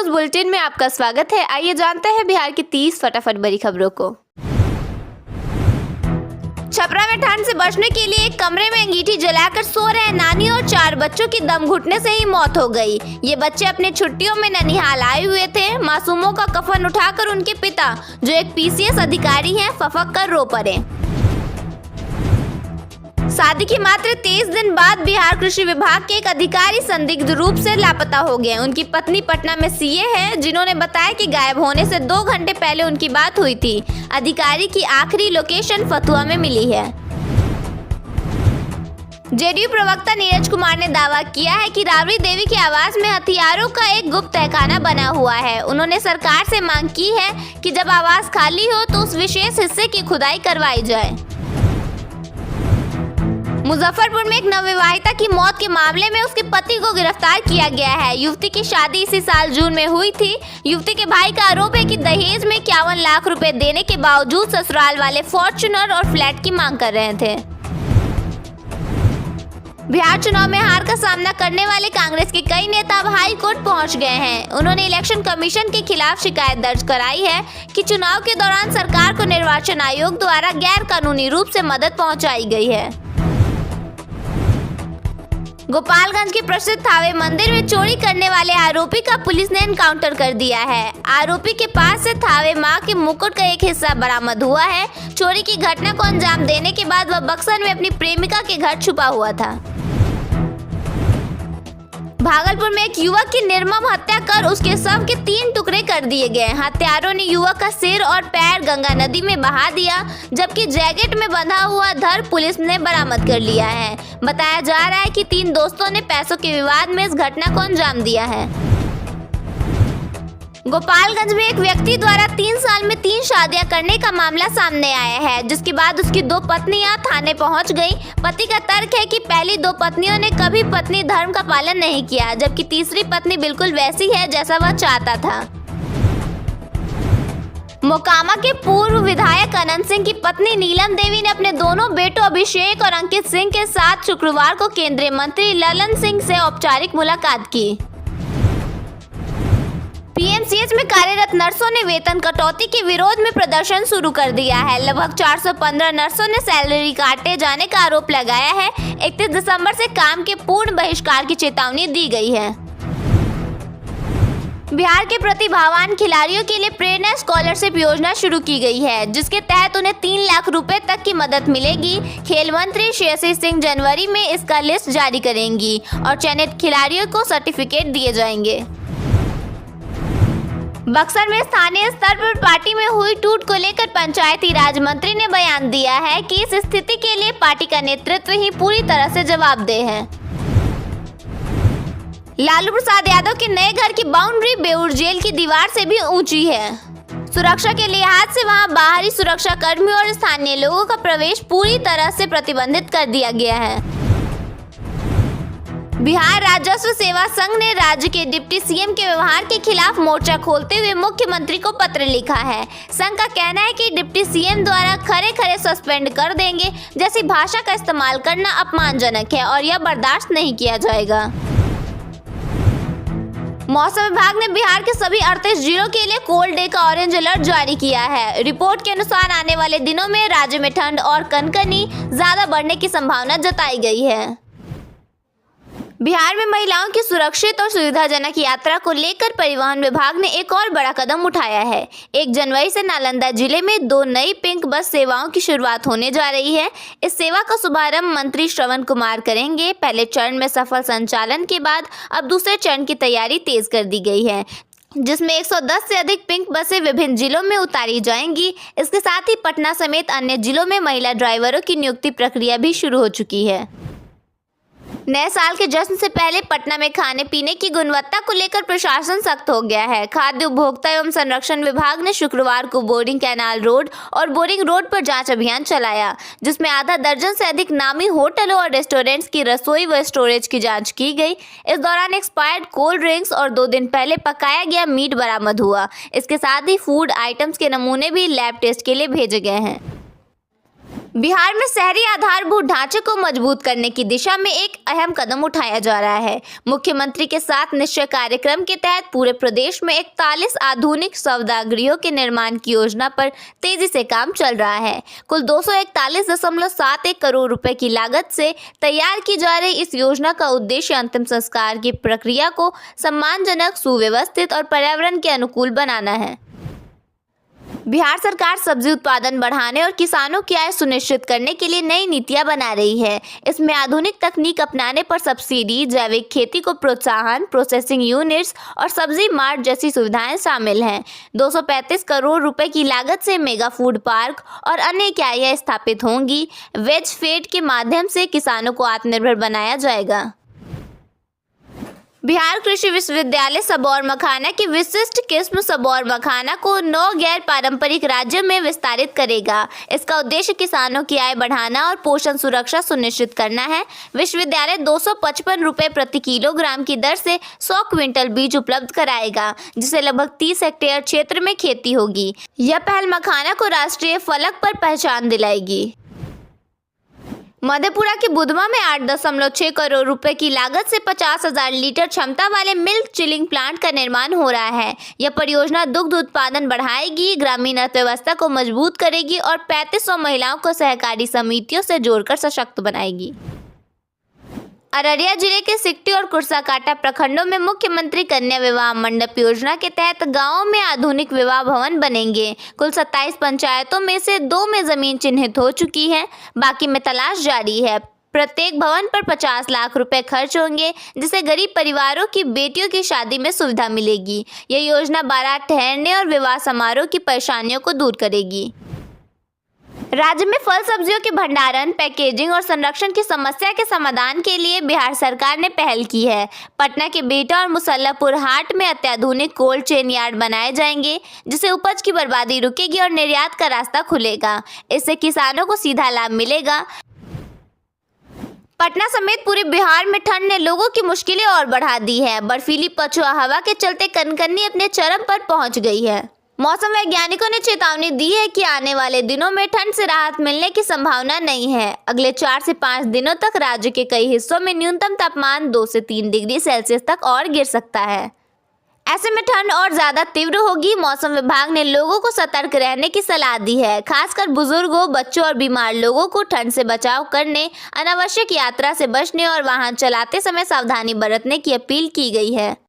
News bulletin में आपका स्वागत है। आइए जानते हैं बिहार की 30 फटाफट बड़ी खबरों को। छपरा में ठंड से बचने के लिए एक कमरे में अंगीठी जलाकर सो रहे नानी और 4 बच्चों की दम घुटने से ही मौत हो गई। ये बच्चे अपने छुट्टियों में ननिहाल आए हुए थे। मासूमों का कफन उठाकर उनके पिता, जो एक पीसीएस अधिकारी हैं, फफक कर रो पड़े। शादी के मात्र 23 दिन बाद बिहार कृषि विभाग के एक अधिकारी संदिग्ध रूप से लापता हो गए। उनकी पत्नी पटना में सीए है, जिन्होंने बताया कि गायब होने से 2 घंटे पहले उनकी बात हुई थी। अधिकारी की आखिरी लोकेशन फतुहा में मिली है। जेडीयू प्रवक्ता नीरज कुमार ने दावा किया है कि राबड़ी देवी के आवास में हथियारों का एक गुप्त तहखाना बना हुआ है। उन्होंने सरकार से मांग की है कि जब आवास खाली हो तो उस विशेष हिस्से की खुदाई करवाई जाए। मुजफ्फरपुर में एक नवविवाहिता की मौत के मामले में उसके पति को गिरफ्तार किया गया है। युवती की शादी इसी साल जून में हुई थी। युवती के भाई का आरोप है कि दहेज में 51 लाख रुपए देने के बावजूद ससुराल वाले फॉर्च्यूनर और फ्लैट की मांग कर रहे थे। बिहार चुनाव में हार का सामना करने वाले कांग्रेस के कई नेता अब हाई कोर्ट पहुंच गए हैं। उन्होंने इलेक्शन कमीशन के खिलाफ शिकायत दर्ज कराई है कि चुनाव के दौरान सरकार को निर्वाचन आयोग द्वारा गैर कानूनी रूप से मदद पहुंचाई गई है। गोपालगंज के प्रसिद्ध थावे मंदिर में चोरी करने वाले आरोपी का पुलिस ने एनकाउंटर कर दिया है। आरोपी के पास से थावे मां के मुकुट का एक हिस्सा बरामद हुआ है। चोरी की घटना को अंजाम देने के बाद वह बक्सर में अपनी प्रेमिका के घर छुपा हुआ था। भागलपुर में एक युवक की निर्मम हत्या कर उसके शव के 3 टुकड़े कर दिए गए। हत्यारों ने युवक का सिर और पैर गंगा नदी में बहा दिया, जबकि जैकेट में बंधा हुआ धर पुलिस ने बरामद कर लिया है। बताया जा रहा है कि 3 दोस्तों ने पैसों के विवाद में इस घटना को अंजाम दिया है। गोपालगंज में एक व्यक्ति द्वारा 3 साल में 3 शादियां करने का मामला सामने आया है, जिसके बाद उसकी 2 पत्नियां थाने पहुंच गई। पति का तर्क है कि पहली 2 पत्नियों ने कभी पत्नी धर्म का पालन नहीं किया, जबकि तीसरी पत्नी बिल्कुल वैसी है जैसा वह चाहता था। मोकामा के पूर्व विधायक अनंत सिंह की पत्नी नीलम देवी ने अपने दोनों बेटों अभिषेक और अंकित सिंह के साथ शुक्रवार को केंद्रीय मंत्री ललन सिंह से औपचारिक मुलाकात की। पीएमसीएच में कार्यरत नर्सों ने वेतन कटौती के विरोध में प्रदर्शन शुरू कर दिया है। लगभग 415 नर्सों ने सैलरी काटे जाने का आरोप लगाया है। 31 दिसंबर से काम के पूर्ण बहिष्कार की चेतावनी दी गई है। बिहार के प्रतिभावान खिलाड़ियों के लिए प्रेरणा स्कॉलरशिप योजना शुरू की गई है, जिसके तहत उन्हें 3 लाख रुपए तक की मदद मिलेगी। खेल मंत्री श्रेयसी सिंह जनवरी में इसका लिस्ट जारी करेंगी और चयनित खिलाड़ियों को सर्टिफिकेट दिए जाएंगे। बक्सर में स्थानीय स्तर पर पार्टी में हुई टूट को लेकर पंचायती राज मंत्री ने बयान दिया है कि इस स्थिति के लिए पार्टी का नेतृत्व ही पूरी तरह से जवाबदेह है। लालू प्रसाद यादव के नए घर की बाउंड्री बेऊर जेल की दीवार से भी ऊंची है। सुरक्षा के लिहाज से वहां बाहरी सुरक्षा कर्मियों और स्थानीय लोगों का प्रवेश पूरी तरह से प्रतिबंधित कर दिया गया है। बिहार राजस्व सेवा संघ ने राज्य के डिप्टी सीएम के व्यवहार के खिलाफ मोर्चा खोलते हुए मुख्यमंत्री को पत्र लिखा है। संघ का कहना है कि डिप्टी सीएम द्वारा खरे खरे सस्पेंड कर देंगे जैसी भाषा का इस्तेमाल करना अपमानजनक है और यह बर्दाश्त नहीं किया जाएगा। मौसम विभाग ने बिहार के सभी 38 जिलों के लिए कोल्ड डे का ऑरेंज अलर्ट जारी किया है। रिपोर्ट के अनुसार आने वाले दिनों में राज्य में ठंड और कनकनी ज्यादा बढ़ने की संभावना जताई गई है। बिहार में महिलाओं की सुरक्षित और सुविधाजनक यात्रा को लेकर परिवहन विभाग ने एक और बड़ा कदम उठाया है। 1 जनवरी से नालंदा जिले में 2 नई पिंक बस सेवाओं की शुरुआत होने जा रही है। इस सेवा का शुभारंभ मंत्री श्रवण कुमार करेंगे। पहले चरण में सफल संचालन के बाद अब दूसरे चरण की तैयारी तेज कर दी गई है, जिसमें 110 से अधिक पिंक बसें विभिन्न जिलों में उतारी जाएंगी। इसके साथ ही पटना समेत अन्य जिलों में महिला ड्राइवरों की नियुक्ति प्रक्रिया भी शुरू हो चुकी है। नए साल के जश्न से पहले पटना में खाने पीने की गुणवत्ता को लेकर प्रशासन सख्त हो गया है। खाद्य उपभोक्ता एवं संरक्षण विभाग ने शुक्रवार को बोरिंग कैनाल रोड और बोरिंग रोड पर जांच अभियान चलाया, जिसमें आधा दर्जन से अधिक नामी होटलों और रेस्टोरेंट्स की रसोई व स्टोरेज की जांच की गई। इस दौरान एक्सपायर्ड कोल्ड ड्रिंक्स और 2 दिन पहले पकाया गया मीट बरामद हुआ। इसके साथ ही फूड आइटम्स के नमूने भी लैब टेस्ट के लिए भेजे गए हैं। बिहार में शहरी आधारभूत ढांचे को मजबूत करने की दिशा में एक अहम कदम उठाया जा रहा है। मुख्यमंत्री के साथ निश्चय कार्यक्रम के तहत पूरे प्रदेश में 41 आधुनिक सौदागृहों के निर्माण की योजना पर तेजी से काम चल रहा है। कुल 241.71 करोड़ रुपए की लागत से तैयार की जा रही इस योजना का उद्देश्य अंतिम संस्कार की प्रक्रिया को सम्मानजनक, सुव्यवस्थित और पर्यावरण के अनुकूल बनाना है। बिहार सरकार सब्जी उत्पादन बढ़ाने और किसानों की आय सुनिश्चित करने के लिए नई नीतियां बना रही है। इसमें आधुनिक तकनीक अपनाने पर सब्सिडी, जैविक खेती को प्रोत्साहन, प्रोसेसिंग यूनिट्स और सब्जी मार्ट जैसी सुविधाएं शामिल हैं। 235 करोड़ रुपए की लागत से मेगा फूड पार्क और अन्य इकाइयां स्थापित होंगी। वेज फेड के माध्यम से किसानों को आत्मनिर्भर बनाया जाएगा। बिहार कृषि विश्वविद्यालय सबौर मखाना की विशिष्ट किस्म सबौर मखाना को 9 गैर पारंपरिक राज्यों में विस्तारित करेगा। इसका उद्देश्य किसानों की आय बढ़ाना और पोषण सुरक्षा सुनिश्चित करना है। विश्वविद्यालय 255 रुपये प्रति किलोग्राम की दर से 100 क्विंटल बीज उपलब्ध कराएगा, जिसे लगभग 30 हेक्टेयर क्षेत्र में खेती होगी। यह पहल मखाना को राष्ट्रीय फलक पर पहचान दिलाएगी। मधेपुरा के बुधवा में 8.6 करोड़ रुपए की लागत से 50,000 लीटर क्षमता वाले मिल्क चिलिंग प्लांट का निर्माण हो रहा है। यह परियोजना दुग्ध उत्पादन बढ़ाएगी, ग्रामीण अर्थव्यवस्था को मजबूत करेगी और 3500 महिलाओं को सहकारी समितियों से जोड़कर सशक्त बनाएगी। अररिया जिले के सिकटी और कुर्साकांटा प्रखंडों में मुख्यमंत्री कन्या विवाह मंडप योजना के तहत गांवों में आधुनिक विवाह भवन बनेंगे। कुल 27 पंचायतों में से 2 में जमीन चिन्हित हो चुकी है, बाकी में तलाश जारी है। प्रत्येक भवन पर 50 लाख रुपए खर्च होंगे, जिससे गरीब परिवारों की बेटियों की शादी में सुविधा मिलेगी। यह योजना बारात ठहरने और विवाह समारोह की परेशानियों को दूर करेगी। राज्य में फल सब्जियों के भंडारण, पैकेजिंग और संरक्षण की समस्या के समाधान के लिए बिहार सरकार ने पहल की है। पटना के बिहटा और मुसल्लापुर हाट में अत्याधुनिक कोल्ड चेन यार्ड बनाए जाएंगे, जिससे उपज की बर्बादी रुकेगी और निर्यात का रास्ता खुलेगा। इससे किसानों को सीधा लाभ मिलेगा। पटना समेत पूरे बिहार में ठंड ने लोगों की मुश्किलें और बढ़ा दी है। बर्फीली पछुआ हवा के चलते कनकनी अपने चरम पर पहुंच गई है। मौसम वैज्ञानिकों ने चेतावनी दी है कि आने वाले दिनों में ठंड से राहत मिलने की संभावना नहीं है। अगले 4 से 5 दिनों तक राज्य के कई हिस्सों में न्यूनतम तापमान 2 से 3 डिग्री सेल्सियस तक और गिर सकता है। ऐसे में ठंड और ज्यादा तीव्र होगी। मौसम विभाग ने लोगों को सतर्क रहने की सलाह दी है। खासकर बुजुर्गों, बच्चों और बीमार लोगों को ठंड से बचाव करने, अनावश्यक यात्रा से बचने और वाहन चलाते समय सावधानी बरतने की अपील की गई है।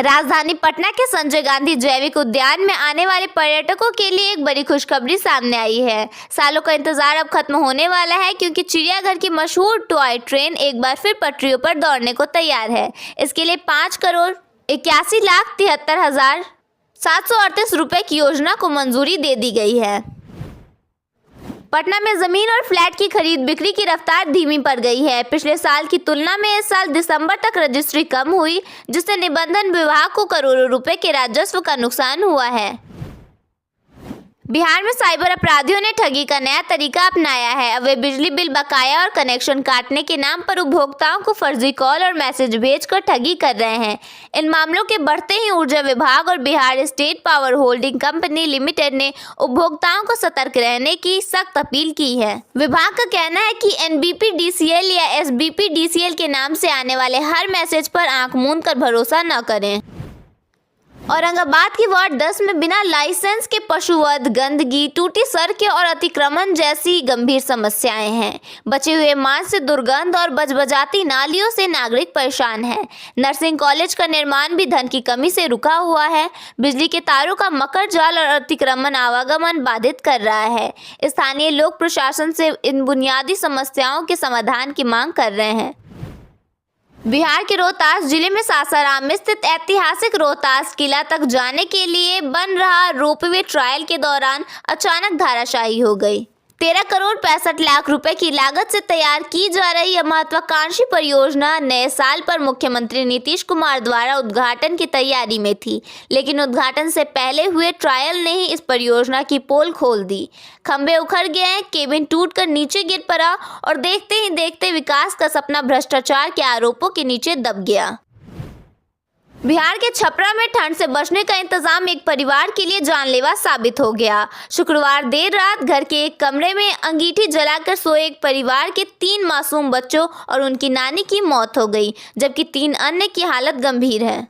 राजधानी पटना के संजय गांधी जैविक उद्यान में आने वाले पर्यटकों के लिए एक बड़ी खुशखबरी सामने आई है। सालों का इंतजार अब खत्म होने वाला है, क्योंकि चिड़ियाघर की मशहूर टॉय ट्रेन एक बार फिर पटरियों पर दौड़ने को तैयार है। इसके लिए 5,81,73,738 रुपए की योजना को मंजूरी दे दी गई है। पटना में जमीन और फ्लैट की खरीद बिक्री की रफ्तार धीमी पड़ गई है। पिछले साल की तुलना में इस साल दिसंबर तक रजिस्ट्री कम हुई, जिससे निबंधन विभाग को करोड़ों रुपए के राजस्व का नुकसान हुआ है। बिहार में साइबर अपराधियों ने ठगी का नया तरीका अपनाया है। अब वे बिजली बिल बकाया और कनेक्शन काटने के नाम पर उपभोक्ताओं को फर्जी कॉल और मैसेज भेजकर ठगी कर रहे हैं। इन मामलों के बढ़ते ही ऊर्जा विभाग और Bihar state power holding company limited ने उपभोक्ताओं को सतर्क रहने की सख्त अपील की है। विभाग का कहना है कि NBPDCL या SBPDCL के नाम से आने वाले हर मैसेज पर आंख मूंद कर भरोसा न करें। औरंगाबाद की वार्ड 10 में बिना लाइसेंस के पशुवध, गंदगी, टूटी सड़कें और अतिक्रमण जैसी गंभीर समस्याएं हैं। बचे हुए मांस से दुर्गंध और बजबजाती नालियों से नागरिक परेशान हैं। नर्सिंग कॉलेज का निर्माण भी धन की कमी से रुका हुआ है। बिजली के तारों का मकर जाल और अतिक्रमण आवागमन बाधित कर रहा है। स्थानीय लोग प्रशासन से इन बुनियादी समस्याओं के समाधान की मांग कर रहे हैं। बिहार के रोहतास जिले में सासाराम में स्थित ऐतिहासिक रोहतास किला तक जाने के लिए बन रहा रोपवे ट्रायल के दौरान अचानक धराशायी हो गई। 13 करोड़ 65 लाख रुपए की लागत से तैयार की जा रही यह महत्वाकांक्षी परियोजना नए साल पर मुख्यमंत्री नीतीश कुमार द्वारा उद्घाटन की तैयारी में थी, लेकिन उद्घाटन से पहले हुए ट्रायल ने ही इस परियोजना की पोल खोल दी। खंभे उखड़ गए, केबिन टूटकर नीचे गिर पड़ा और देखते ही देखते विकास का सपना भ्रष्टाचार के आरोपों के नीचे दब गया। बिहार के छपरा में ठंड से बचने का इंतजाम एक परिवार के लिए जानलेवा साबित हो गया। शुक्रवार देर रात घर के एक कमरे में अंगीठी जलाकर सोए एक परिवार के 3 मासूम बच्चों और उनकी नानी की मौत हो गई, जबकि 3 अन्य की हालत गंभीर है।